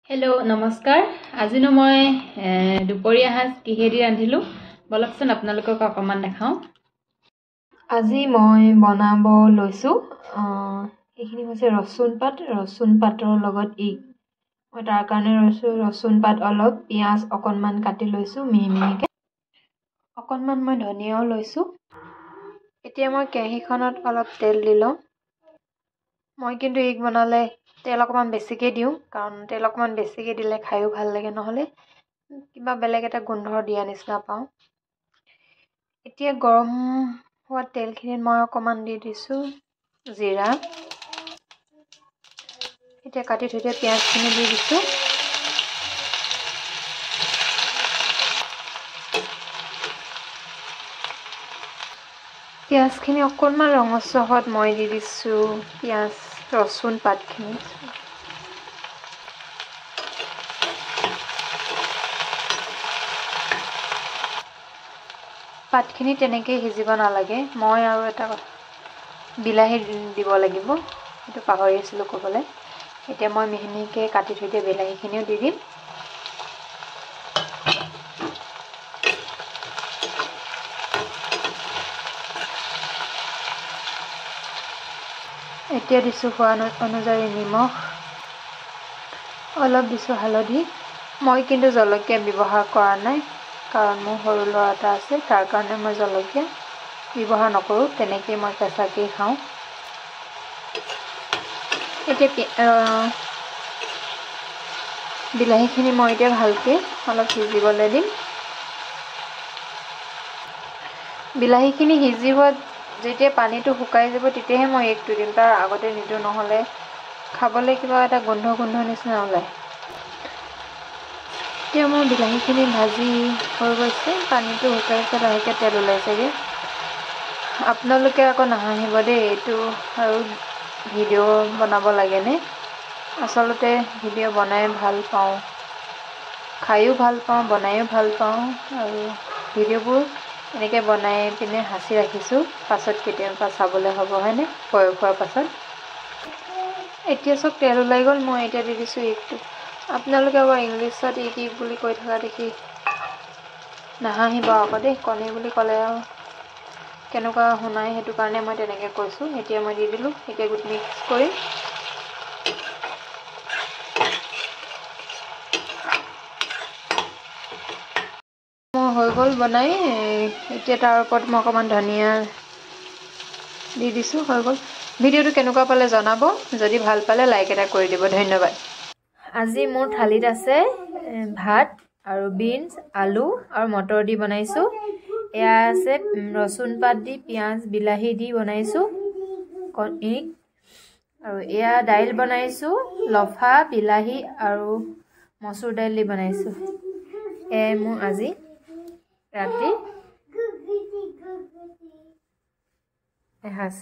hello नमस्कार आजिनो मैं दुपरिया हाज किहेदी रांधिलो बलकसन आपनालोকক अकमान देखाओ আজি মই বনাব লৈছো এইখিনি হৈছে ৰসুন পাতৰ লগত মই তাৰ কাৰণে ৰসুন পাত অলপ পিয়াজ অকনমান কাটি লৈছো মিহি মিহিকে অকনমান মই ধনিয়াও লৈছো এতিয়া মই কেৰাহীখনত অলপ তেল দিলো মই কিন্তু ইক বনালে তেল অকমান বেছিকে দিও কাৰণ তেল অকমান বেছিকে দিলে খাইও ভাল লাগে নহলে কিবা বেলেগ এটা গন্ধ দিয়া নিচিনা পাও এতিয়া গৰম হোৱা তেলখিনিত মই অকমান দি দিছো জিৰা এতিয়া কাটি থৈ দিয়া পিয়াজখিনি দি দিছো পিয়াজখিনি অকনমান ৰঙচুৱা হোৱাত মই দি দিছো পিয়াজ ৰসুন পাতখিনি পাতখিনি তেনেকে হিজিব নালাগে মই আৰু এটা বিলাহী দিব লাগিব এটো পাহৰি আছিলো কবলে এতিয়া মই মিহিমিহিকে কাটি থৈ দিয়া বিলাহীখিনিও দি দিম এতিয়া দিছো সোৱাদ অনুযায়ী নিমখ অলপ দিছো হালধি মই কিন্তু জলকীয়া ব্যৱহাৰ কৰা নাই কাৰণ মোৰ সৰু ল'ৰা এটা আছে তাৰ কাৰণে মই জলকীয়া ব্যৱহাৰ নকৰো তেনেকৈ মই কেঁচাকে খাওঁ এতিয়া বিলাহীখিনি মই এতিয়া ভালকে অলপ সিজিবলৈ দিম বিলাহীখিনি সিজিব যেতিয়া পানীটো শুকাই যাব তেতিয়াহে মই একটো দিম তাৰ আগতে নিদো নহলে খাবলৈ কিবা এটা গন্ধ নিচিনা ওলায় এতিয়া মই বিলাহীখিনি ভাজি হৈ গৈছে পানীটো শুকাইছে লাহেকে তেল ওলাইছেগে আপোনালোকে আকৌ নাহাহিব দেই এইটো আৰু ভিডিঅ' বনাব লাগে নে আচলতে ভিডিঅ' বনাই ভাল পাওঁ খাইও ভাল পাওঁ বনাইও ভাল পাওঁ আৰু ভিডিঅ'বোৰ এনেকে বনাই পিনে হাসি ৰাখিছো পাছত কেতিয়াবা চাবলৈ হ'ব হয়নে বয়স হোৱাৰ পাছত এতিয়া সব তেল ওলাই গ'ল মই এতিয়া দি দিছো একটো আপোনালোকে আকৌ ইংলিছত কি বুলি কৈ থকা দেখি নাহাহিব আকৌ দেই কণী বুলি ক'লে আৰু কেনেকুৱা শুনাই হেতু কাৰণে মই তেনেকে কৈছো এতিয়া মই দি দিলো এতিয়া গুড মিক্স কৰি হৈ গ'ল বনাই এতিয়া তাৰ ওপৰত মই অকমান ধনিয়া দি দিছো হৈ গ'ল ভিডিঅ'টো কেনেকুৱা পালে জনাব যদি ভাল পালে লাইক এটা কৰি দিব ধন্যবাদ আজি মোৰ থালিত আছে ভাত আৰু বিনছ আলু আৰু মটৰ দি বনাইছো এয়া আছে ৰসুন পাত দি পিয়াজ বিলাহী দি বনাইছো কণী আৰু এয়া দাইল বনাইছো লফা বিলাহী আৰু মসুৰ দাইল দি বনাইছো মোৰ আজি ৰাতি এসাঁজ